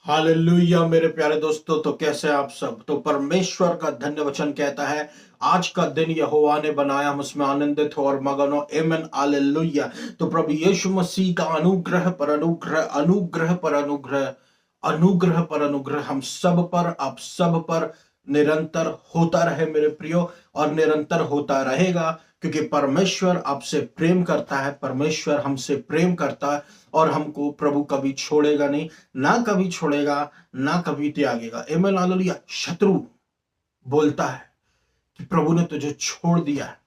Hallelujah मेरे प्यारे दोस्तों, तो कैसे आप सब। तो परमेश्वर का धन्य वचन कहता है, आज का दिन यहोवा ने बनाया, हम उसमें आनंदित हो और मगन हो। आमेन, हालेलुया। तो प्रभु यीशु मसीह का अनुग्रह पर अनुग्रह, अनुग्रह पर अनुग्रह, अनुग्रह पर अनुग्रह हम सब पर, आप सब पर निरंतर होता रहे मेरे प्रियो, और निरंतर होता रहेगा, क्योंकि परमेश्वर आपसे प्रेम करता है, परमेश्वर हमसे प्रेम करता है, और हमको प्रभु कभी छोड़ेगा नहीं, ना कभी छोड़ेगा, ना कभी त्यागेगा। आमेन, हालेलुया। शत्रु बोलता है कि प्रभु ने तुझे छोड़ दिया है।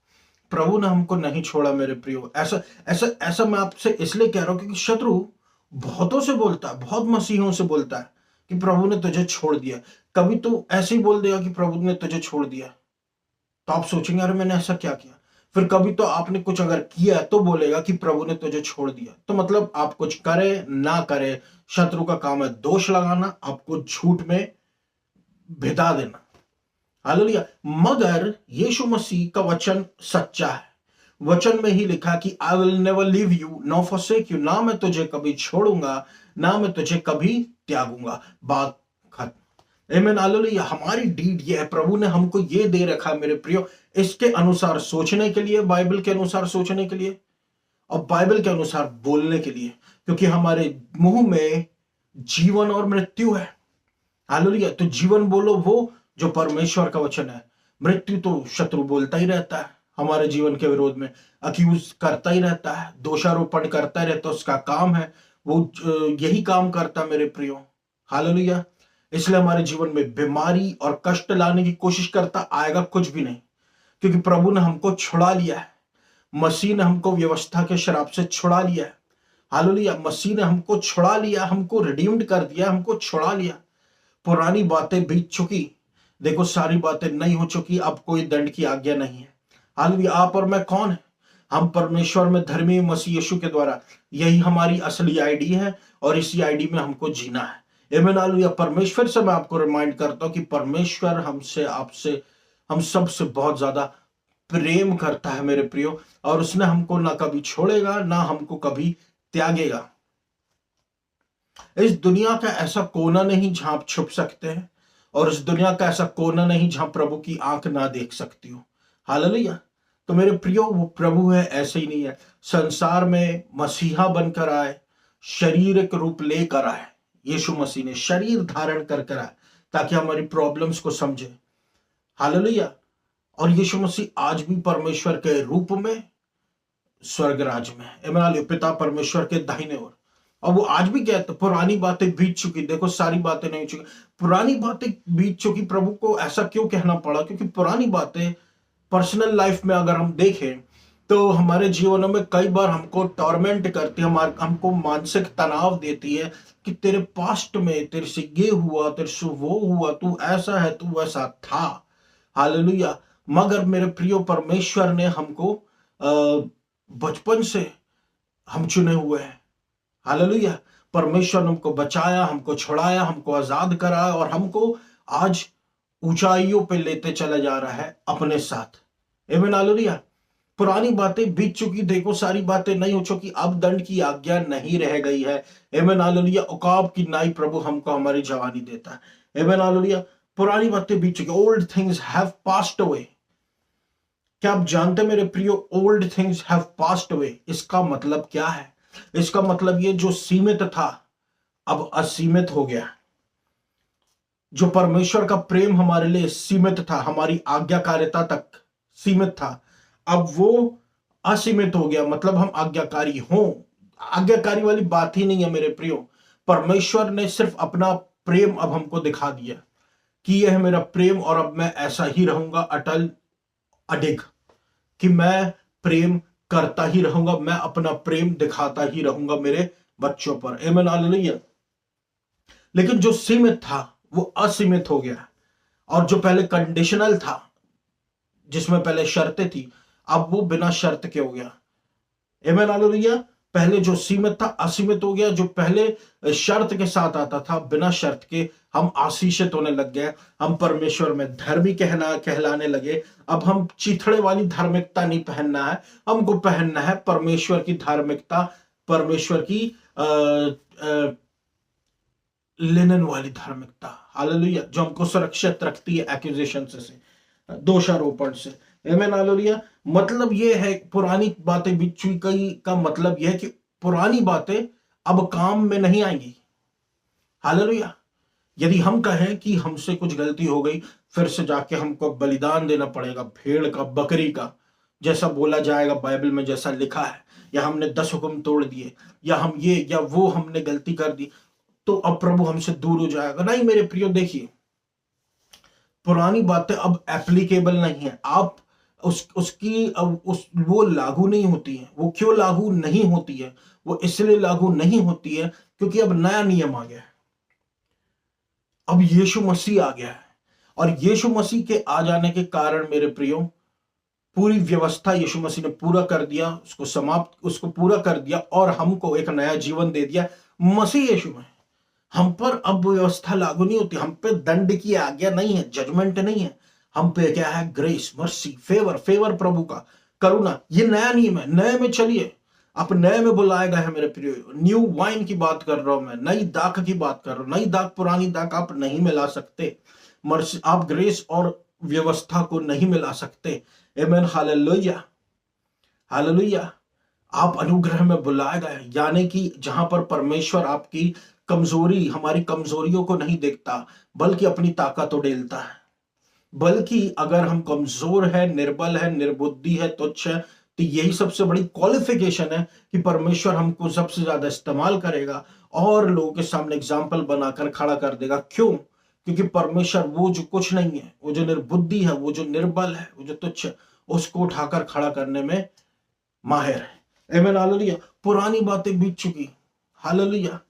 प्रभु ने हमको नहीं छोड़ा मेरे प्रियो। ऐसा ऐसा ऐसा मैं आपसे इसलिए कह रहा हूं क्योंकि शत्रु बहुतों से बोलता है, बहुत मसीहों से बोलता है कि प्रभु ने तुझे छोड़ दिया। कभी तो ऐसे ही बोल देगा कि प्रभु ने तुझे छोड़ दिया, तो आप सोचेंगे अरे मैंने ऐसा क्या किया। फिर कभी तो आपने कुछ अगर किया तो बोलेगा कि प्रभु ने तुझे छोड़ दिया। तो मतलब आप कुछ करे ना करे, शत्रु का काम है दोष लगाना, आपको झूठ में भिदा देना। हालेलुया। मगर यीशु मसीह का वचन सच्चा है। वचन में ही लिखा कि I will never leave you know forsake you, ना मैं तुझे कभी छोड़ूंगा, ना मैं तुझे कभी त्यागूंगा। बात खत्म। आमेन, हालेलुया। हमारी डीड ये है, प्रभु ने हमको ये दे रखा है मेरे प्रियो, इसके अनुसार सोचने के लिए, बाइबल के अनुसार सोचने के लिए, और बाइबल के अनुसार बोलने के लिए, क्योंकि हमारे मुंह में जीवन और मृत्यु है। हालेलुया। तो जीवन बोलो वो जो परमेश्वर का वचन है, मृत्यु तो शत्रु बोलता ही रहता है, हमारे जीवन के विरोध में अक्यूज करता ही रहता है, दोषारोपण करता ही रहता है, उसका काम है वो, यही काम करता है मेरे प्रियो। हालेलुया। इसलिए हमारे जीवन में बीमारी और कष्ट लाने की कोशिश करता, आएगा कुछ भी नहीं, क्योंकि प्रभु ने हमको छुड़ा लिया है। मसीह ने हमको व्यवस्था के शराब से छुड़ा लिया है। हालेलुया। मसीह ने हमको छुड़ा लिया, हमको रिडीम्ड कर दिया, हमको छुड़ा लिया। पुरानी बातें बीत चुकी, देखो सारी बातें नई हो चुकी, अब कोई दंड की आज्ञा नहीं है। हालेलुया। आप और मैं कौन है? हम परमेश्वर में धर्मी मसीह यीशु के द्वारा, यही हमारी असली आईडी है, और इसी आईडी में हमको जीना है। आमीन, हालेलुया। परमेश्वर से मैं आपको रिमाइंड करता हूं कि परमेश्वर हमसे, आपसे, हम सब से बहुत ज्यादा प्रेम करता है मेरे प्रियो, और उसने हमको ना कभी छोड़ेगा, ना हमको कभी त्यागेगा। इस दुनिया का ऐसा कोना नहीं जहां आप छुप सकते हैं, और इस दुनिया का ऐसा कोना नहीं जहां प्रभु की आंख ना देख सकती हो। हालेलुया। तो मेरे प्रियो, वो प्रभु है, ऐसे ही नहीं है। संसार में मसीहा बनकर आए, शारीरिक रूप लेकर आए, यीशु मसीह ने शरीर धारण कर आए ताकि हमारी प्रॉब्लम्स को समझे। हालेलुया। और यीशु मसीह आज भी परमेश्वर के रूप में स्वर्ग राज में है। आमीन, पिता परमेश्वर के दाहिने ओर। और वो आज भी कहते, पुरानी बातें बीत चुकी, देखो सारी बातें नहीं चुकी, पुरानी बातें बीत चुकी। प्रभु को ऐसा क्यों कहना पड़ा? क्योंकि पुरानी बातें पर्सनल लाइफ में अगर हम देखें तो हमारे जीवनों में कई बार हमको टॉर्मेंट करती है, हमको मानसिक तनाव देती है कि तेरे पास्ट में तेरे से ये हुआ, तेरे से वो हुआ, तू ऐसा है, तू वैसा था। हालेलुया। मगर मेरे प्रियो, परमेश्वर ने हमको बचपन से हम चुने हुए हैं। हालेलुया। परमेश्वर ने हमको बचाया, हमको छुड़ाया, हमको आजाद कराया, और हमको आज ऊंचाइयों पे लेते चला जा रहा है अपने साथ। आमीन, हालेलुया। पुरानी बातें बीत चुकी, देखो सारी बातें नहीं हो चुकी, अब दंड की आज्ञा नहीं रह गई है। आमीन, हालेलुया। उकाब की नाई प्रभु हमको हमारी जवानी देता है। आमीन, हालेलुया। पुरानी बातें बीत चुकी, old things have passed away. क्या आप जानते मेरे प्रियो, old things have passed away? इसका मतलब क्या है? इसका मतलब ये, जो सीमित था अब असीमित हो गया। जो परमेश्वर का प्रेम हमारे लिए सीमित था, हमारी आज्ञाकारिता तक सीमित था, अब वो असीमित हो गया। मतलब हम आज्ञाकारी हों, आज्ञाकारी वाली बात ही नहीं है मेरे प्रियो। परमेश्वर ने सिर्फ अपना प्रेम अब हमको दिखा दिया कि यह है मेरा प्रेम, और अब मैं ऐसा ही रहूंगा, अटल अडिग, कि मैं प्रेम करता ही रहूंगा, मैं अपना प्रेम दिखाता ही रहूंगा मेरे बच्चों पर। आमीन, हालेलुया। लेकिन जो सीमित था वो असीमित हो गया, और जो पहले कंडीशनल था, जिसमें पहले शर्तें थी, अब वो बिना शर्त के हो गया। आमीन, हालेलुया। पहले जो सीमित था असीमित हो गया, जो पहले शर्त के साथ आता था, बिना शर्त के हम आशीषित होने लग गए, हम परमेश्वर में धर्मी कहलाने लगे। अब हम चिथड़े वाली धार्मिकता नहीं पहनना है, हमको पहनना है परमेश्वर की धार्मिकता, परमेश्वर की लिनन वाली धार्मिकता, हालेलुया, जो हमको सुरक्षित रखती है एक्यूजेशन से, दोषारोपण से। आमीन, हालेलुया। मतलब ये है, पुरानी बातें बीत चुकी का मतलब यह है कि पुरानी बातें अब काम में नहीं आएंगी। हालेलुया। यदि हम कहें कि हमसे कुछ गलती हो गई, फिर से जाके हमको बलिदान देना पड़ेगा, भेड़ का, बकरी का, जैसा बोला जाएगा बाइबल में, जैसा लिखा है, या हमने 10 हुक्म तोड़ दिए, या हम ये या वो हमने गलती कर दी, तो अब प्रभु हमसे दूर हो जाएगा। नहीं मेरे प्रियो, देखिए, पुरानी बातें अब एप्लीकेबल नहीं है। आप उसकी अब वो लागू नहीं होती है। वो क्यों लागू नहीं होती है? वो इसलिए लागू नहीं होती है क्योंकि अब नया नियम आ गया है। अब यीशु मसीह आ गया है, और यीशु मसीह के आ जाने के कारण मेरे प्रियो, पूरी व्यवस्था यीशु मसीह ने पूरा कर दिया, उसको पूरा कर दिया, और हमको एक नया जीवन दे दिया मसीह यीशु में। हम पर अब व्यवस्था लागू नहीं होती, हम पे दंड की आज्ञा नहीं है, जजमेंट नहीं है। हम पे क्या है? ग्रेस, मर्सी, फेवर, फेवर प्रभु का, करुणा। ये नया नियम है, नए में चलिए। आप नए में बुलाए गए हैं मेरे प्रिय। न्यू वाइन की बात कर रहा हूं मैं, नई दाख की बात कर रहा हूं। नई दाख पुरानी दाख आप नहीं मिला सकते। मर्सी, आप ग्रेस और व्यवस्था को नहीं मिला सकते। आमीन, हालेलुया, हालेलुया। आप अनुग्रह में बुलाए गए, यानी कि जहां पर परमेश्वर आपकी कमजोरी, हमारी कमजोरियों को नहीं देखता, बल्कि अपनी ताकत उड़ेलता है। बल्कि अगर हम कमजोर है, निर्बल है, निर्बुद्धि है, तुच्छ है, तो यही सबसे बड़ी क्वालिफिकेशन है कि परमेश्वर हमको सबसे ज्यादा इस्तेमाल करेगा और लोगों के सामने एग्जाम्पल बनाकर खड़ा कर देगा। क्यों? क्योंकि परमेश्वर वो जो कुछ नहीं है, वो जो निर्बुद्धि है, वो जो निर्बल है, वो जो तुच्छ है, उसको उठाकर खड़ा करने में माहिर है। आमीन, हालेलुया। पुरानी बातें बीत चुकी, हालेलुया,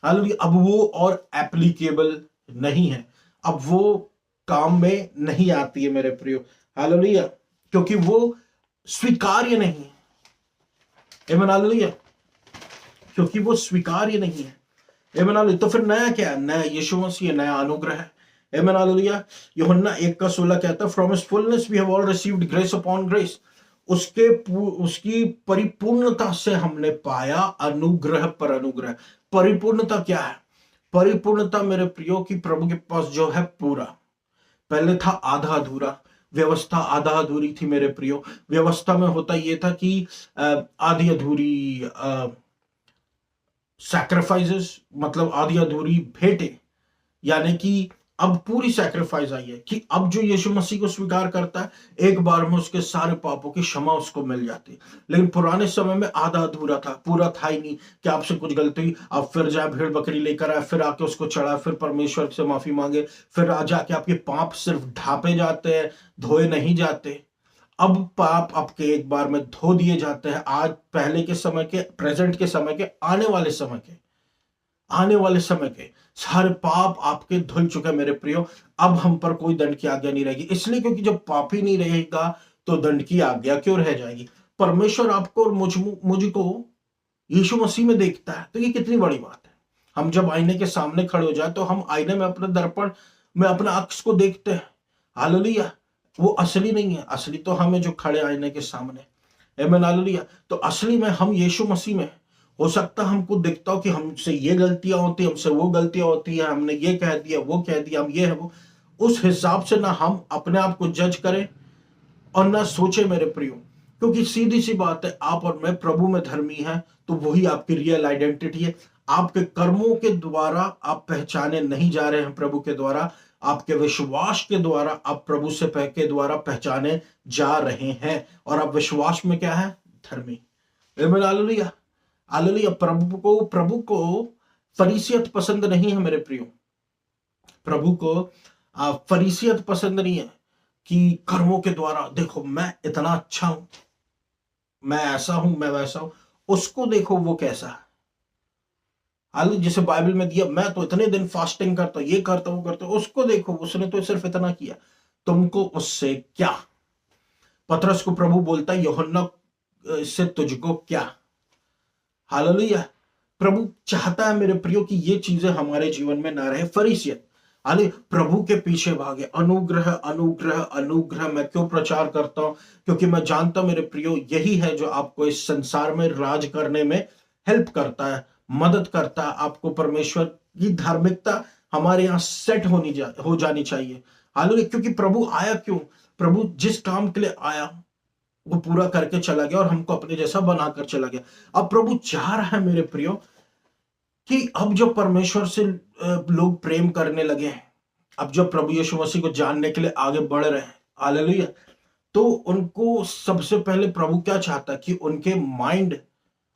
हालेलुया। अब वो और एप्लीकेबल नहीं है, अब वो काम में नहीं आती है मेरे प्रियो, हालेलुया, क्योंकि वो स्वीकार्य नहीं है। आमीन, हालेलुया, क्योंकि वो स्वीकार्य नहीं है। आमीन, हालेलुया। तो फिर नया क्या है? नया यीशु मसीह, नया अनुग्रह है। आमीन, हालेलुया। यूहन्ना 1:16 कहता है, from his fullness we have all received grace upon grace. उसकी परिपूर्णता से हमने पाया अनुग्रह पर अनुग्रह। परिपूर्णता क्या है? परिपूर्णता मेरे प्रियो की प्रभु के पास जो है पूरा। पहले था आधा अधूरा, व्यवस्था आधा अधूरी थी मेरे प्रियो। व्यवस्था में होता यह था कि आधी अधूरी सैक्रिफाइसेस, मतलब आधी अधूरी भेंटे, यानी कि अब पूरी सैक्रिफाइस आई है कि अब जो यीशु मसीह को स्वीकार करता है, एक बार में उसके सारे पापों की क्षमा उसको मिल जाती है। लेकिन पुराने समय में आधा अधूरा था, पूरा था ही नहीं कि आपसे कुछ गलती हुई, आप फिर जाए भेड़ बकरी लेकर आए, फिर आके उसको चढ़ाए, फिर परमेश्वर से माफी मांगे, फिर आ जाके आपके पाप सिर्फ ढांपे जाते हैं, धोए नहीं जाते। अब पाप आपके एक बार में धो दिए जाते हैं। आज पहले के समय के, प्रेजेंट के समय के, आने वाले समय के सारे पाप आपके धुल चुके हैं मेरे प्रियो। अब हम पर कोई दंड की आज्ञा नहीं रहेगी, इसलिए क्योंकि जब पाप ही नहीं रहेगा तो दंड की आज्ञा क्यों रह जाएगी? परमेश्वर आपको और मुझको यीशु मसीह में देखता है, तो ये कितनी बड़ी बात है। हम जब आईने के सामने खड़े हो जाए तो हम आईने में अपने दर्पण में अपने अक्स को देखते हैं, हालेलुया। वो असली नहीं है, असली तो हमें जो खड़े आईने के सामने। आमीन, हालेलुया। तो असली में हम यीशु मसीह में। हो सकता है हमको दिखता हो कि हमसे ये गलतियां होती, हमसे वो गलतियां होती है, हमने ये कह दिया, वो कह दिया, हम ये है वो। उस हिसाब से ना हम अपने आप को जज करें और ना सोचे मेरे प्रियो, क्योंकि सीधी सी बात है, आप और मैं प्रभु में धर्मी हैं, तो वही आपकी रियल आइडेंटिटी है। आपके कर्मों के द्वारा आप पहचाने नहीं जा रहे हैं प्रभु के द्वारा, आपके विश्वास के द्वारा आप प्रभु से के द्वारा पहचाने जा रहे हैं। और आप विश्वास में क्या है? धर्मी। Hallelujah, hallelujah. प्रभु को फरीसियत पसंद नहीं है मेरे प्रियो। प्रभु को फरीसियत पसंद नहीं है कि कर्मों के द्वारा देखो मैं इतना अच्छा हूं, मैं ऐसा हूं, मैं वैसा हूं। उसको देखो वो कैसा है। हाल जैसे बाइबल में दिया, मैं तो इतने दिन फास्टिंग करता हूं, ये करता हूं, वो करता हूं। उसको देखो, उसने तो सिर्फ इतना किया, तुमको उससे क्या? पतरस को प्रभु बोलता है, यूहन्ना से तुझको क्या? हालेलुया। प्रभु चाहता है मेरे प्रियो कि ये चीजें हमारे जीवन में ना रहे, फरीसियत। हाले प्रभु के पीछे भागे, अनुग्रह, अनुग्रह, अनुग्रह। मैं क्यों प्रचार करता हूं? क्योंकि मैं जानता हूं मेरे प्रियो, यही है जो आपको इस संसार में राज करने में हेल्प करता है, मदद करता है, आपको परमेश्वर की धार्मिकता हमारे यहाँ सेट हो जानी चाहिए। हालेलुया। क्योंकि प्रभु आया क्यों? प्रभु जिस काम के लिए आया वो पूरा करके चला गया और हमको अपने जैसा बनाकर चला गया। अब प्रभु चाह रहा है मेरे प्रियो कि अब जो परमेश्वर से लोग प्रेम करने लगे हैं, अब जो प्रभु यीशु मसीह को जानने के लिए आगे बढ़ रहे हैं, हालेलुया, तो उनको सबसे पहले प्रभु क्या चाहता है कि उनके माइंड,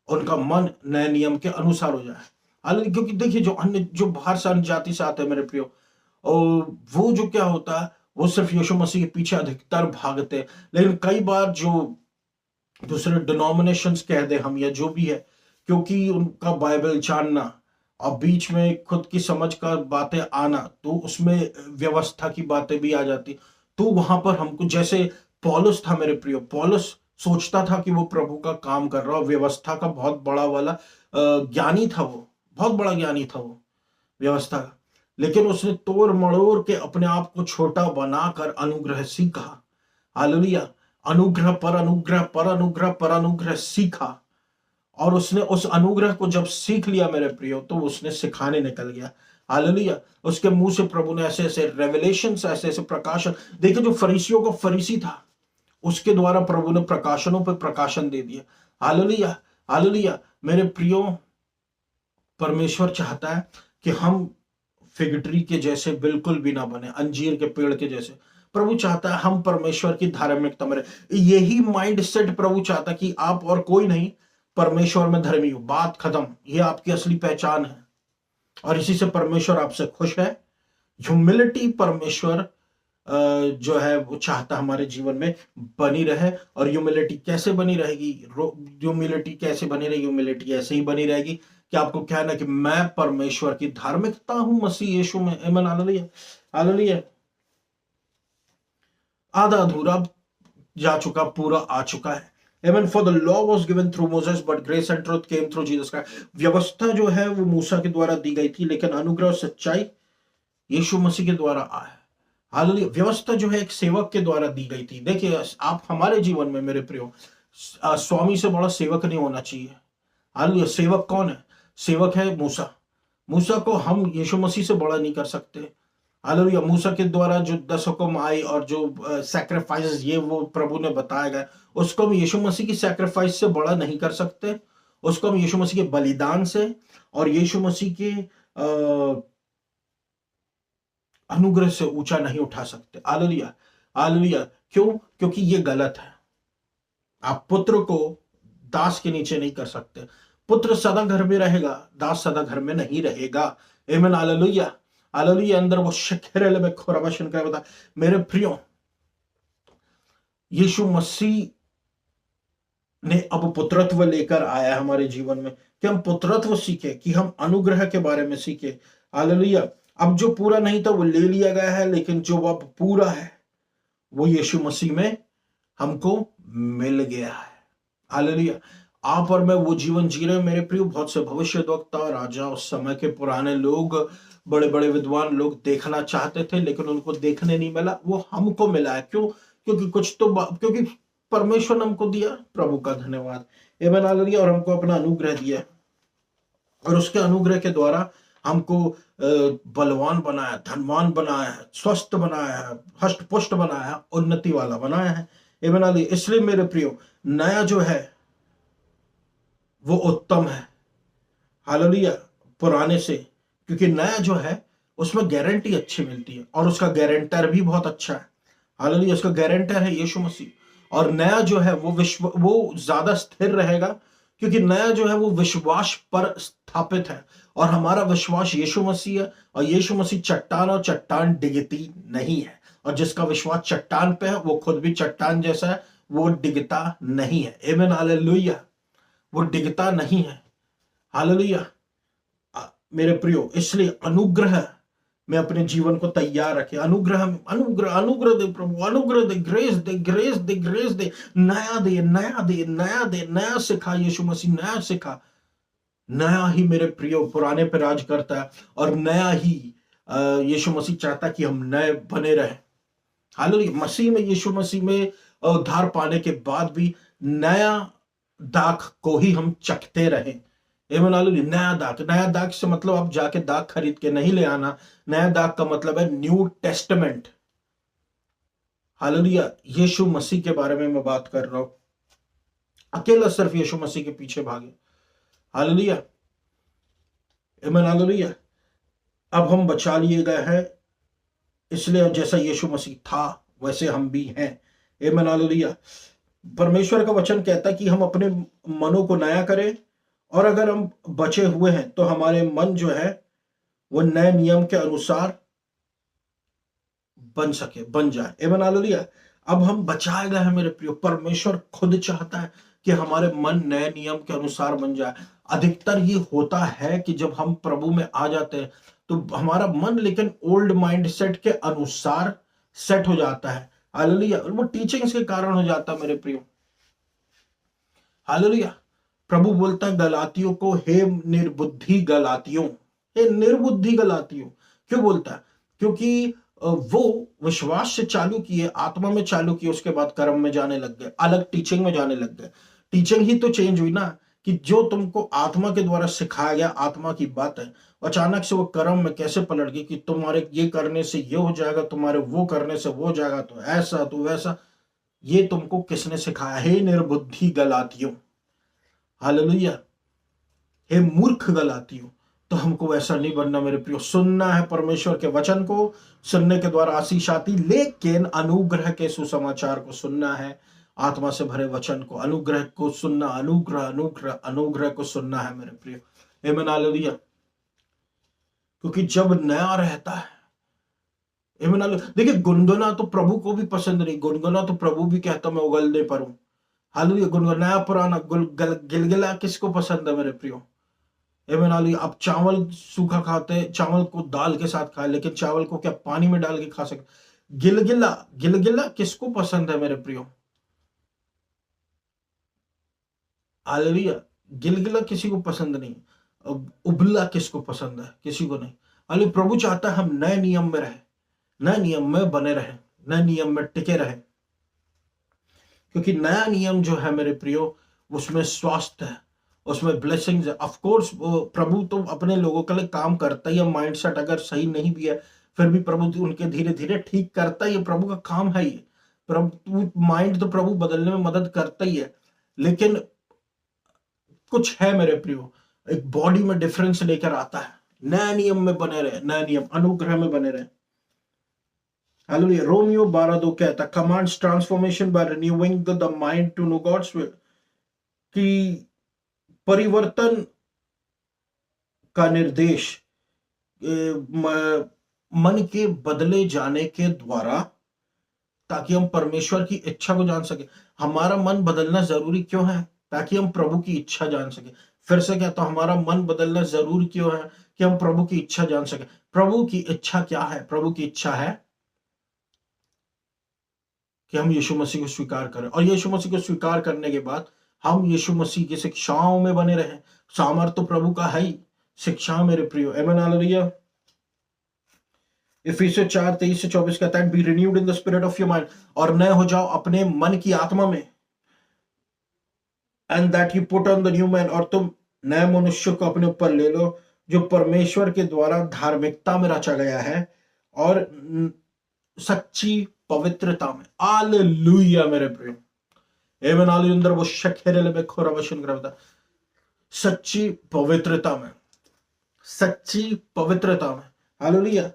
उनका मन नए नियम के अनुसार हो जाए। हालांकि क्योंकि देखिए जो बाहर से अन्य जाति से आते हैं मेरे प्रियो, और वो जो क्या होता है, वो सिर्फ यीशु मसीह के पीछे अधिकतर भागते हैं। लेकिन कई बार जो दूसरे डिनोमिनेशंस कह दे हम या जो भी है, क्योंकि उनका बाइबल जानना और बीच में खुद की समझ का बातें आना, तो उसमें व्यवस्था की बातें भी आ जाती। तो वहां पर हमको, जैसे पौलुस था मेरे प्रियो, पौलुस सोचता था कि वो प्रभु का काम कर रहा, और व्यवस्था का बहुत बड़ा वाला ज्ञानी था, वो बहुत बड़ा ज्ञानी था वो व्यवस्था का। लेकिन उसने तोड़ मड़ोड़ के अपने आप को छोटा बनाकर अनुग्रह सीखा। हालेलुया। अनुग्रह पर अनुग्रह पर अनुग्रह पर अनुग्रह सीखा, और उसने उस अनुग्रह को जब सीख लिया मेरे प्रियो, तो उसने सिखाने निकल गया। हालेलुया। उसके मुंह से प्रभु ने ऐसे ऐसे रेवलेशन, ऐसे ऐसे प्रकाशन, देखिए जो फरीसियों का फरीसी था, उसके द्वारा प्रभु ने प्रकाशनों पर प्रकाशन दे दिया। हालेलुया। हालेलुया। मेरे प्रियो, परमेश्वर चाहता है कि हम फिग ट्री के जैसे बिल्कुल भी ना बने, अंजीर के पेड़ के जैसे। प्रभु चाहता है हम परमेश्वर की धार्मिकता में रहे। यही माइंड सेट प्रभु चाहता है कि आप और कोई नहीं, परमेश्वर में धर्मी हो, बात खत्म। ये आपकी असली पहचान है, और इसी से परमेश्वर आपसे खुश है। ह्यूमिलिटी परमेश्वर जो है वो चाहता हमारे जीवन में बनी रहे। और ह्यूमिलिटी कैसे बनी रहेगी? ह्यूमिलिटी कैसे बनी रहेगी? ह्यूमिलिटी ऐसे ही बनी रहेगी कि आपको कहना कि मैं परमेश्वर की धार्मिकता हूं मसीह यीशु में। आमीन। हालेलुया। हालेलुया। आधा अधूरा जा चुका, पूरा आ चुका है। Amen. For the law was given through Moses, but grace and truth came through Jesus Christ. व्यवस्था जो है वो मूसा के द्वारा दी गई थी, लेकिन अनुग्रह और सच्चाई यीशु मसीह के द्वारा आया। हालेलुया। व्यवस्था जो है एक सेवक के द्वारा दी गई थी। देखिए, आप हमारे जीवन में मेरे प्रियो, स्वामी से बड़ा सेवक नहीं होना चाहिए। हालेलुया। सेवक कौन है? सेवक है मूसा। मूसा को हम यीशु मसीह से बड़ा नहीं कर सकते। हालेलुया। मूसा के द्वारा जो 10 हुक्म आई और जो सैक्रिफाइस ये वो प्रभु ने बताया गया, उसको हम यीशु मसीह की सैक्रिफाइस से बड़ा नहीं कर सकते। उसको हम यीशु मसीह के बलिदान से और यीशु मसीह के अनुग्रह से ऊंचा नहीं उठा सकते। हालेलुया। हालेलुया। क्यों? क्योंकि ये गलत है। आप पुत्र को दास के नीचे नहीं कर सकते। पुत्र सदा घर में रहेगा, दास सदा घर में नहीं रहेगा। आमीन। हालेलुया। हालेलुया। अंदर वो शकेरेले में खोराबाशन का बता। मेरे प्रियो, यीशु मसीह ने अब पुत्रत्व लेकर आया है हमारे जीवन में, कि हम पुत्रत्व सीखे, कि हम अनुग्रह के बारे में सीखे। हालेलुया। अब जो पूरा नहीं था वो ले लिया गया है, लेकिन जो अब पूरा है वो यीशु मसीह में हमको मिल गया है। हालेलुया। आप और मैं वो जीवन जी रहे हैं मेरे प्रिय। बहुत से भविष्यद्वक्ता, राजा, उस समय के पुराने लोग, बड़े बड़े विद्वान लोग देखना चाहते थे, लेकिन उनको देखने नहीं मिला। वो हमको मिला है। क्यों? क्योंकि क्योंकि परमेश्वर ने हमको दिया। प्रभु का धन्यवाद। आमीन। हालेलुया। और हमको अपना अनुग्रह दिया, और उसके अनुग्रह के द्वारा हमको बलवान बनाया, धनवान बनाया है, स्वस्थ बनाया है, हष्ट पुष्ट बनाया है, उन्नति वाला बनाया है। आमीन। हालेलुया। इसलिए मेरे प्रियो, नया जो है वो उत्तम है। हालेलुया। पुराने से, क्योंकि नया जो है उसमें गारंटी अच्छी मिलती है, और उसका गारंटर भी बहुत अच्छा है। हालेलुया। उसका गारंटर है यीशु मसीह। और नया जो है वो ज्यादा स्थिर रहेगा, क्योंकि नया जो है वो विश्वास पर स्थापित है, और हमारा विश्वास यीशु मसीह है। और यीशु मसीह चट्टान, और चट्टान डिगती नहीं है। और जिसका विश्वास चट्टान पे है वो खुद भी चट्टान जैसा है, वो डिगता नहीं है। आमीन। हालेलुया। वो डिगता नहीं है। हालेलुया। मेरे प्रियो, इसलिए अनुग्रह में अपने जीवन को तैयार रखे। अनुग्रह अनुग्रह अनुग्रह दे प्रभु, अनुग्रह दे, ग्रेस दे, ग्रेस दे, ग्रेस दे, नया दे, नया दे, नया दे, नया सिखा यीशु मसीह, नया सिखा। नया ही मेरे प्रियो पुराने पे राज करता है, और नया ही यीशु मसीह चाहता कि हम नए बने रहे। हालेलुया। मसीह में, यीशु मसीह में उद्धार पाने के बाद भी नया दाख को ही हम चखते रहे। एमन हालेलुया। नया दाग से मतलब आप जाके दाग खरीद के नहीं ले आना। नया दाग का मतलब है न्यू टेस्टमेंट। हालेलुया। यीशु मसीह के बारे में मैं बात कर रहा हूं। अकेला सिर्फ यीशु मसीह के पीछे भागे। हालेलुया। आमीन। हालेलुया। अब हम बचा लिए गए हैं, इसलिए अब जैसा यीशु मसीह था वैसे हम भी हैं। आमीन। हालेलुया। परमेश्वर का वचन कहता है कि हम अपने मनों को नया करें, और अगर हम बचे हुए हैं तो हमारे मन जो है वो नए नियम के अनुसार बन जाए। आमीन। हालेलुया। अब हम बचाए गए हैं मेरे प्रियो। परमेश्वर खुद चाहता है कि हमारे मन नए नियम के अनुसार बन जाए। अधिकतर ये होता है कि जब हम प्रभु में आ जाते हैं तो हमारा मन लेकिन ओल्ड माइंड सेट के अनुसार सेट हो जाता है। हालेलुया। और वो टीचिंग्स के कारण हो जाता है मेरे प्रियो। हालेलुया। प्रभु बोलता है गलातियों को, हे निर्बुद्धि गलातियों, हे निर्बुद्धि गलातियों। क्यों बोलता है? क्योंकि वो विश्वास से चालू किए, आत्मा में चालू किए, उसके बाद कर्म में जाने लग गए, अलग टीचिंग में जाने लग गए। टीचिंग ही तो चेंज हुई ना, कि जो तुमको आत्मा के द्वारा सिखाया गया, आत्मा की बात है, अचानक से वो कर्म में कैसे पलट गई कि तुम्हारे ये करने से ये हो जाएगा, तुम्हारे वो करने से वो हो जाएगा, तो ऐसा तो वैसा। ये तुमको किसने सिखाया? हे निर्बुद्धि गलातियों। हालेलुया। हे मूर्ख गलातियों। तो हमको वैसा नहीं बनना मेरे प्रियो। सुनना है परमेश्वर के वचन को, सुनने के द्वारा आशीष आती, लेकिन अनुग्रह के सुसमाचार को सुनना है, आत्मा से भरे वचन को, अनुग्रह को सुनना, अनुग्रह अनुग्रह अनुग्रह को सुनना है मेरे प्रियो। आमीन। हालेलुया। क्योंकि जब नया रहता है, आमीन हालेलुया। देखिए, गुनगुना तो प्रभु को भी पसंद नहीं। गुनगुना तो प्रभु भी कहता मैं उगलने पर हूं। हालेलुया। गुनगुना नया पुराना गिलगिला किसको पसंद है मेरे प्रियो? आमीन हालेलुया। आप चावल सूखा खाते, चावल को दाल के साथ खाए, लेकिन चावल को क्या पानी में डाल के खा सकते? गिलगिला, गिलगिला किसको पसंद है मेरे प्रियो? हालेलुया। गिलगिला किसी को पसंद नहीं। अब उबला किसको पसंद है? किसी को नहीं। हालेलुया। प्रभु चाहता है हम नए नियम में रहे, नए नियम में बने रहे, नए नियम में टिके रहे। क्योंकि नया नियम जो है मेरे प्रियो, उसमें स्वास्थ्य है, उसमें ब्लेसिंग्स है। ऑफ कोर्स प्रभु तो अपने लोगों के लिए काम करता ही है। माइंडसेट अगर सही नहीं भी है, फिर भी प्रभु उनके धीरे धीरे ठीक करता ही है। प्रभु का काम है ये। प्रभु माइंड तो प्रभु बदलने में मदद करता ही है, लेकिन कुछ है मेरे प्रियो, एक बॉडी में डिफरेंस लेकर आता है। नए नियम में बने रहे, नए नियम अनुग्रह में बने रहे। हालेलुया। रोमियो 12:2 कहता, commands transformation by renewing the mind to know God's will, कि परिवर्तन का निर्देश मन के बदले जाने के द्वारा, ताकि हम परमेश्वर की इच्छा को जान सके। हमारा मन बदलना जरूरी क्यों है? ताकि हम प्रभु की इच्छा जान सके। फिर से कहता हूं, हमारा मन बदलना जरूरी क्यों है? कि हम प्रभु की इच्छा जान सके। प्रभु की इच्छा क्या है? प्रभु की इच्छा है कि हम यीशु मसीह को स्वीकार करें, और यीशु मसीह को स्वीकार करने के बाद हम यीशु मसीह की शिक्षाओं में बने रहें। सामर्थ तो प्रभु का है ही, शिक्षा मेरे प्रियो। आमीन हालेलुया। इफिसियों 4:23-24 कहता है, B renewed in the spirit of your mind, और नए हो जाओ अपने मन की आत्मा में। And that you put on the new man, और तुम नए मनुष्य को अपने ऊपर ले लो, जो परमेश्वर के द्वारा धार्मिकता में रचा गया है और सच्ची पवित्रता में। हालेलुया मेरे प्रियो। आमीन हालेलुया। अंदर वो शखेरे में खोरा वचन करता, सच्ची पवित्रता में, सच्ची पवित्रता में। हालेलुया।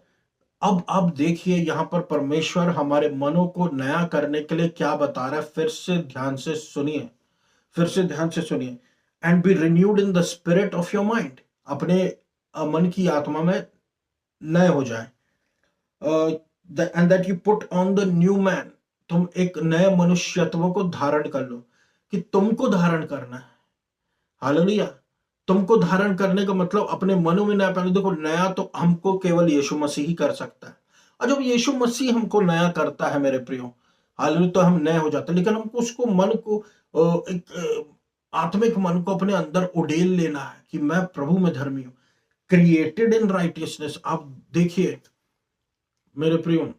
अब आप देखिए यहां पर परमेश्वर हमारे मनों को नया करने के लिए क्या बता रहा है। फिर से ध्यान से सुनिए, फिर से ध्यान से सुनिए। And B renewed in the spirit of your mind, अपने मन की आत्मा में नए हो जाए। And that you put on the new man, तुम एक नए मनुष्यत्व को धारण कर लो। कि तुमको धारण करना है। हालेलुया। तुमको धारण करने का मतलब अपने मनो में नया। पहले देखो, नया तो हमको केवल यीशु मसीह ही कर सकता है, और जब यीशु मसीह हमको नया करता है मेरे प्रियो, हालेलुया, तो हम नए हो जाते हैं। लेकिन हमको उसको मन को एक आत्मिक मन को अपने अंदर उड़ेल लेना है कि मैं प्रभु में धर्मी हूं, क्रिएटेड इन राइटियसनेस। आप देखिए मेरे प्रियो,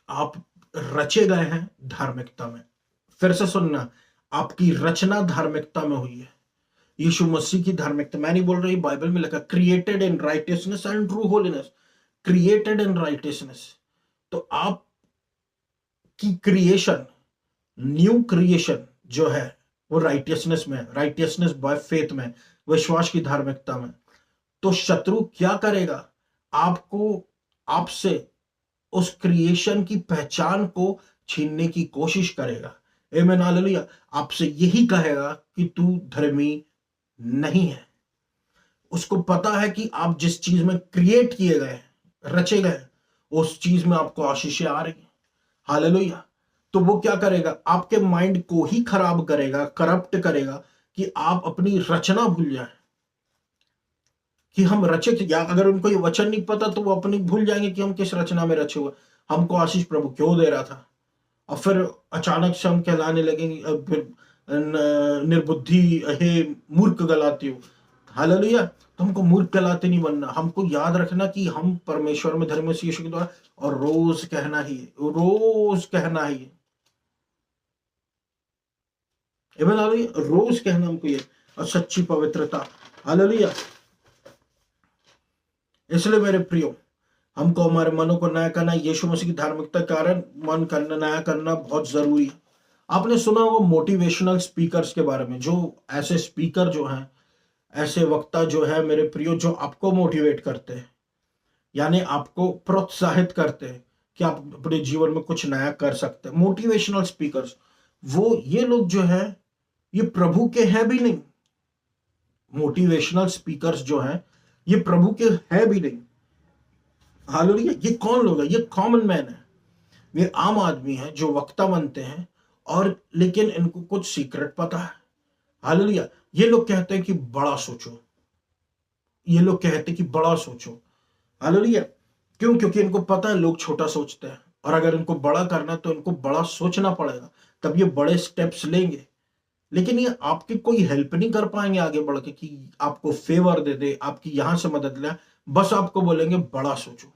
आप रचे गए हैं धार्मिकता में। फिर से सुनना, आपकी रचना धार्मिकता में हुई है। यीशु मसीह की धार्मिकता, मैं नहीं बोल रही, बाइबल में लिखा created in righteousness and true holiness, created in righteousness. तो आप की क्रिएशन, न्यू क्रिएशन जो है वो राइटियसनेस में, राइटियसनेस बाय फेथ में, विश्वास की धार्मिकता में। तो शत्रु क्या करेगा? आपको, आपसे उस क्रिएशन की पहचान को छीनने की कोशिश करेगा। आमीन, हालेलुया। आपसे यही कहेगा कि तू धर्मी नहीं है। उसको पता है कि आप जिस चीज में क्रिएट किए गए, रचे गए, उस चीज में आपको आशीषें आ रही हैं। हालेलुया। तो वो क्या करेगा? आपके माइंड को ही खराब करेगा, करप्ट करेगा, कि आप अपनी रचना भूल जाए, कि हम रचे थे। या अगर उनको ये वचन नहीं पता तो वो अपनी भूल जाएंगे कि हम किस रचना में रचे हुए, हमको आशीष प्रभु क्यों दे रहा था। और फिर अचानक से हम कहलाने लगेंगे, फिर निर्बुद्धि, हे मूर्ख गलाती हो। हालेलुया। तो हमको मूर्ख गलाते नहीं बनना, हमको याद रखना कि हम परमेश्वर में धर्म से यीशु के द्वारा, और रोज कहना ही है, रोज कहना ही है। आमीन, हालेलुया। रोज कहना हमको ये, और सच्ची पवित्रता। हालेलुया। इसलिए मेरे प्रियो, हमको हमारे मनों को नया करना, यीशु मसीह की धार्मिकता के कारण मन करना, नया करना बहुत जरूरी है। आपने सुना होगा मोटिवेशनल स्पीकर्स के बारे में, जो ऐसे स्पीकर जो हैं, ऐसे वक्ता जो है मेरे प्रियो, जो आपको मोटिवेट करते हैं, यानी आपको प्रोत्साहित करते हैं कि आप अपने जीवन में कुछ नया कर सकते हैं। मोटिवेशनल स्पीकर्स, वो ये लोग जो है, ये प्रभु के हैं भी नहीं। मोटिवेशनल स्पीकर्स जो हैं, ये प्रभु के है भी नहीं। हालेलुया। ये कौन लोग है? ये कॉमन मैन है, वे आम आदमी हैं जो वक्ता बनते हैं, और लेकिन इनको कुछ सीक्रेट पता है। हालेलुया। ये लोग कहते हैं कि बड़ा सोचो, ये लोग कहते हैं कि बड़ा सोचो। हालेलुया। क्यों? क्योंकि इनको पता है लोग छोटा सोचते हैं, और अगर इनको बड़ा करना है तो इनको बड़ा सोचना पड़ेगा, तब ये बड़े स्टेप्स लेंगे। लेकिन ये आपकी कोई हेल्प नहीं कर पाएंगे आगे बढ़ के, कि आपको फेवर दे दे, आपकी यहां से मदद ले। बस आपको बोलेंगे बड़ा सोचो।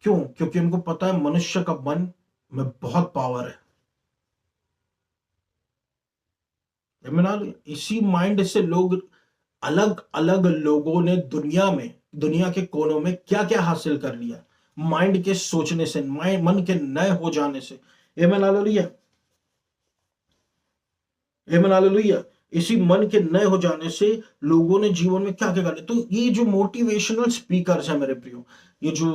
क्यों? क्योंकि उनको पता है मनुष्य का मन में बहुत पावर है। आमीन। इसी माइंड से लोग, अलग अलग लोगों ने दुनिया में, दुनिया के कोनों में क्या क्या हासिल कर लिया, माइंड के सोचने से, मन के नए हो जाने से। आमीन, हालेलुया। आमीन, हालेलुया। इसी मन के नए हो जाने से लोगों ने जीवन में क्या क्या कर लिया। तो ये जो मोटिवेशनल स्पीकर्स है मेरे प्रियो, ये जो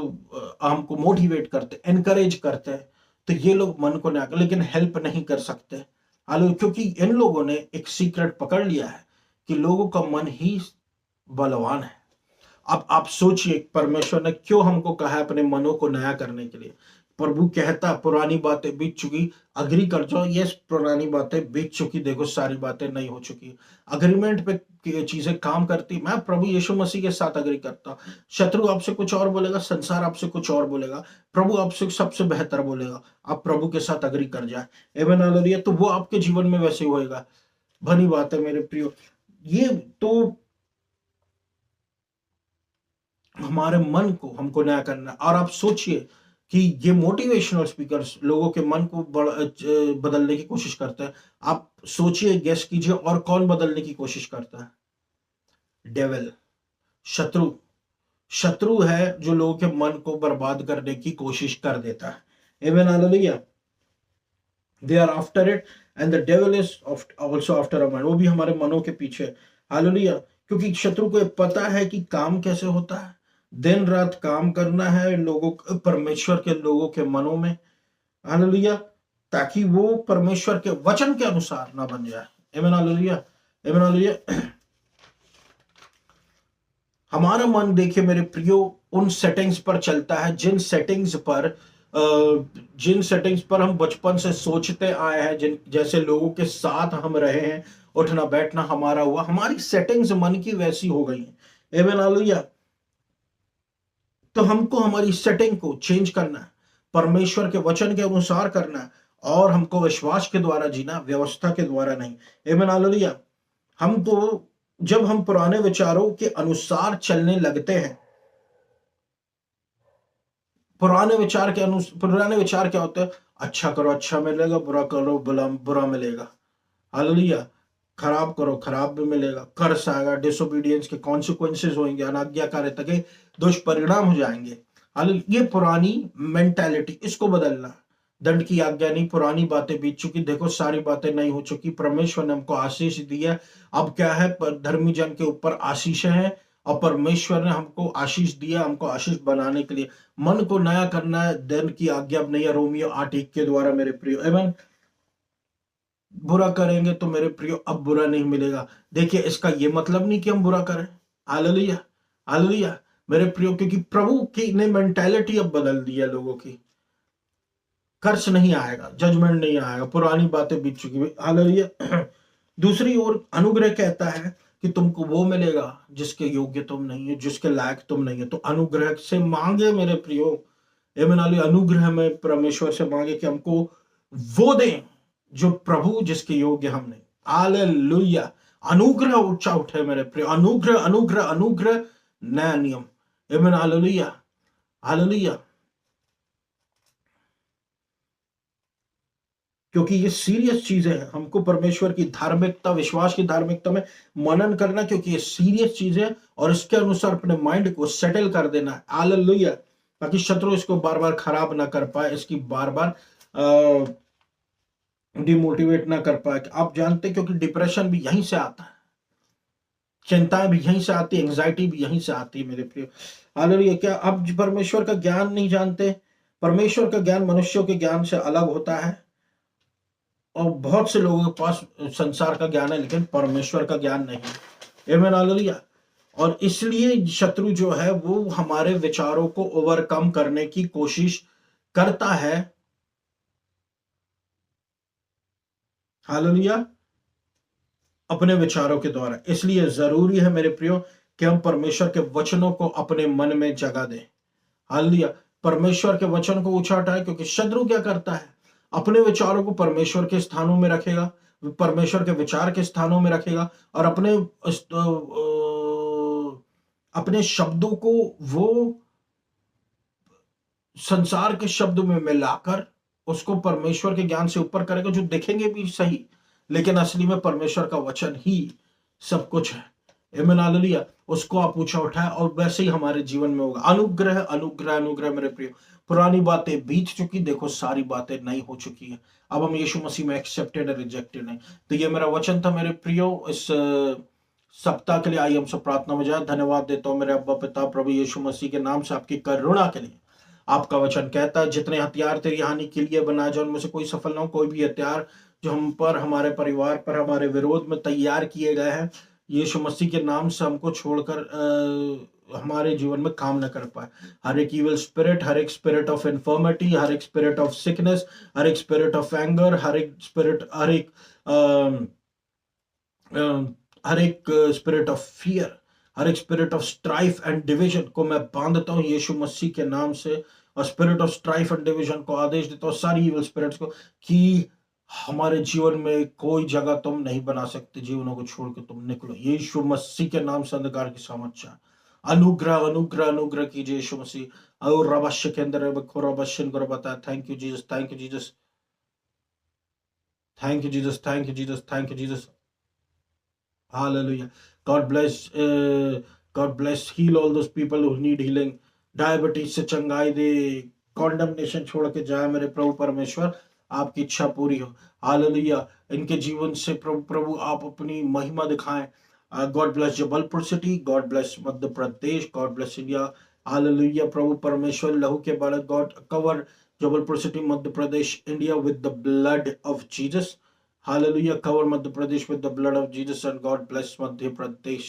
हमको मोटिवेट करते, एनकरेज करते हैं, तो ये लोग मन को नया, लेकिन हेल्प नहीं कर सकते। हालांकि क्योंकि इन लोगों ने एक सीक्रेट पकड़ लिया है कि लोगों का मन ही बलवान है। अब आप सोचिए, परमेश्वर ने क्यों हमको कहा है अपने मनों को नया करने के लिए। प्रभु कहता, पुरानी बातें बीत चुकी, अग्री कर जाओ, यस पुरानी बातें बीत चुकी, देखो सारी बातें नई हो चुकी। अग्रीमेंट पे चीजें काम करती। मैं प्रभु यीशु मसीह के साथ अग्री करता हूं। शत्रु आपसे कुछ और बोलेगा, संसार आपसे कुछ और बोलेगा, प्रभु आपसे सबसे बेहतर बोलेगा। आप प्रभु के साथ अग्री कर जाए, आमीन, हालेलुया, तो वो आपके जीवन में वैसे होएगा। बनी बात है मेरे प्रियो। ये तो हमारे मन को हमको नया करना है। और आप सोचिए कि ये मोटिवेशनल स्पीकर्स लोगों के मन को बदलने की कोशिश करते हैं। आप सोचिए, गेस कीजिए, और कौन बदलने की कोशिश करता है? डेविल, शत्रु। शत्रु है जो लोगों के मन को बर्बाद करने की कोशिश कर देता है। आमीन, hallelujah. They are after it, and the devil is also after our mind. वो भी हमारे मनों के पीछे। हालेलुया। क्योंकि शत्रु को पता है कि काम कैसे होता है, दिन रात काम करना है लोगों, परमेश्वर के लोगों के मनों में। हालेलुया। ताकि वो परमेश्वर के वचन के अनुसार ना बन जाए। आमीन, हालेलुया। आमीन, हालेलुया। हमारा मन, देखिए मेरे प्रियो, उन सेटिंग्स पर चलता है जिन सेटिंग्स पर हम बचपन से सोचते आए हैं, जिन जैसे लोगों के साथ हम रहे हैं, उठना बैठना हमारा हुआ, हमारी सेटिंग्स मन की वैसी हो गई हैं। आमीन, हालेलुया। तो हमको हमारी सेटिंग को चेंज करना है, परमेश्वर के वचन के अनुसार करना है, और हमको विश्वास के द्वारा जीना, व्यवस्था के द्वारा नहीं। आमीन, हालेलुया। हमको, जब हम पुराने विचारों के अनुसार चलने लगते हैं, पुराने विचार क्या होते हैं? अच्छा करो अच्छा मिलेगा, बुरा करो बुरा बुरा मिलेगा। हालेलुया। खराब करो, खराब भी मिलेगा, कर्स आएगा, डिसोबीडियंस के कॉन्सिक्वेंसेस होंगे, अनाज्ञाकारिता के दुष्परिणाम हो जाएंगे। ये पुरानी मेंटालिटी, इसको बदलना। दंड की आज्ञा नहीं, पुरानी बातें बीत चुकी, देखो सारी बातें नहीं हो चुकी, परमेश्वर ने हमको आशीष दी है। अब क्या है, धर्मी जन के ऊपर आशीष है, और परमेश्वर ने हमको आशीष दिया, हमको आशीष बनाने के लिए मन को नया करना है। दंड की आज्ञा अब नहीं है, रोमियो 8:1 के द्वारा मेरे प्रियो। आमीन। बुरा करेंगे तो मेरे प्रियो अब बुरा नहीं मिलेगा। देखिए, इसका ये मतलब नहीं कि हम बुरा करें। हालेलुया, हालेलुया मेरे प्रियो, क्योंकि प्रभु की ने मेंटालिटी अब बदल दी है लोगों की। कर्ष नहीं आएगा, जजमेंट नहीं आएगा, पुरानी बातें बीत चुकी है। हालेलुया। दूसरी ओर अनुग्रह कहता है कि तुमको वो मिलेगा जिसके योग्य तुम नहीं है, जिसके लायक तुम नहीं है। तो अनुग्रह से मांगे मेरे प्रियो। आमीन। अनुग्रह में परमेश्वर से मांगे कि हमको वो दें जो प्रभु जिसके योग्य हम नहीं। हालेलुया। अनुग्रह ऊंचा उठे मेरे प्रिय, अनुग्रह अनुग्रह अनुग्रह, नया नियम। आमीन। Hallelujah, hallelujah. क्योंकि ये सीरियस चीजें हैं, हमको परमेश्वर की धार्मिकता, विश्वास की धार्मिकता में मनन करना, क्योंकि ये सीरियस चीजें हैं, और इसके अनुसार अपने माइंड को सेटल कर देना है। हालेलुया। ताकि शत्रु इसको बार बार खराब ना कर पाए, इसकी बार बार डिमोटिवेट ना कर पाए। आप जानते, क्योंकि डिप्रेशन भी यहीं से आता है, चिंताएं भी यहीं से आती है, एंग्जाइटी भी यहीं से आती है मेरे प्रिय। हालेलुया। क्या आप परमेश्वर का ज्ञान नहीं जानते? परमेश्वर का ज्ञान मनुष्यों के ज्ञान से अलग होता है, और बहुत से लोगों के पास संसार का ज्ञान है लेकिन परमेश्वर का ज्ञान नहीं है। आमीन। हालेलुया। और इसलिए शत्रु जो है वो हमारे विचारों को ओवरकम करने की कोशिश करता है। हालेलुया। अपने विचारों के द्वारा। इसलिए जरूरी है मेरे प्रियो कि हम परमेश्वर के वचनों को अपने मन में जगह दें। हालेलुया। परमेश्वर के वचन को ऊंचा उठाए, क्योंकि शत्रु क्या करता है, अपने विचारों को परमेश्वर के स्थानों में रखेगा, परमेश्वर के विचार के स्थानों में रखेगा, और अपने शब्दों को वो संसार के शब्दों में मिलाकर उसको परमेश्वर के ज्ञान से ऊपर करेगा, जो दिखेंगे भी सही लेकिन असली में परमेश्वर का वचन ही सब कुछ है। आमीन। हालेलुया। उसको आप ऊंचा उठाए, और वैसे ही हमारे जीवन में होगा। अनुग्रह अनुग्रह अनुग्रह मेरे प्रिय। पुरानी बातें बीत चुकी, देखो सारी बातें नई हो चुकी है। अब हम यीशु मसीह में एक्सेप्टेड और रिजेक्टेड नहीं। तो ये मेरा वचन था मेरे प्रियो इस सप्ताह के लिए। आइए हम सब प्रार्थना में जाए। धन्यवाद देता हूं मेरे अब्बा पिता प्रभु यीशु मसीह के नाम से, आपकी करुणा के लिए। आपका वचन कहता है, जितने हथियार तेरी हानि के लिए बनाए जाए उनमें से कोई सफल ना हो। कोई भी हथियार जो हम पर, हमारे परिवार पर, हमारे विरोध में तैयार किए गए हैं, यीशु मसीह के नाम से हमको छोड़कर हमारे जीवन में काम न कर पाए। हर एक इविल स्पिरिट, हर एक स्पिरिट ऑफ इन्फर्मिटी, हर एक स्पिरिट ऑफ सिकनेस, हर एक स्पिरिट ऑफ एंगर, हर एक स्पिरिट, हर एक स्पिरिट ऑफ फियर, हर एक spirit of strife and division को मैं बांधता हूं यीशु मसीह के नाम से। और spirit of strife and division को आदेश देता हूं सारी इविल स्पिरिट्स को कि हमारे जीवन में कोई जगह तुम नहीं बना सकते, जीवनों को छोड़ के तुम निकलो यीशु मसीह के नाम से। अंधकार की सामर्थ, अनुग्रह अनुग्रह अनुग्रह कीजिए यीशु मसीह। और रबश्य के अंदर रबश्यन को बताया। Thank you Jesus, thank you Jesus, thank you Jesus, thank you Jesus, thank you Jesus. Hallelujah. God bless. God bless. Heal all those people who need healing. Diabetes से चंगाई दे, कॉन्डमनेशन छोड़ के जाए मेरे प्रभु परमेश्वर, आपकी इच्छा पूरी हो। हालेलुया। इनके जीवन से प्रभु प्रभु आप अपनी महिमा दिखाएं। God bless Jabalpur city, God bless Madhya Pradesh, God bless India. Hallelujah. प्रभु परमेश्वर लहू के बालक, God cover Jabalpur city, Madhya Pradesh, India with the blood of Jesus. Hallelujah. Cover Madhya Pradesh with the blood of Jesus, and God bless Madhya Pradesh.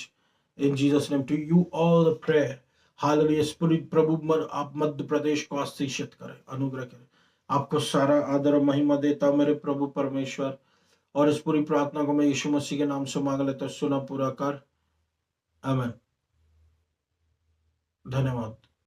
In Jesus' name, to you all the prayer. Hallelujah. Spirit प्रभु आप मध्य प्रदेश को आशीषित करें, अनुग्रह करें। आपको सारा आदर और महिमा देता मेरे प्रभु परमेश्वर। और इस पूरी प्रार्थना को मैं यीशु मसीह के नाम से मांग लेता हूं, सुना पूरा कर। आमीन। धन्यवाद।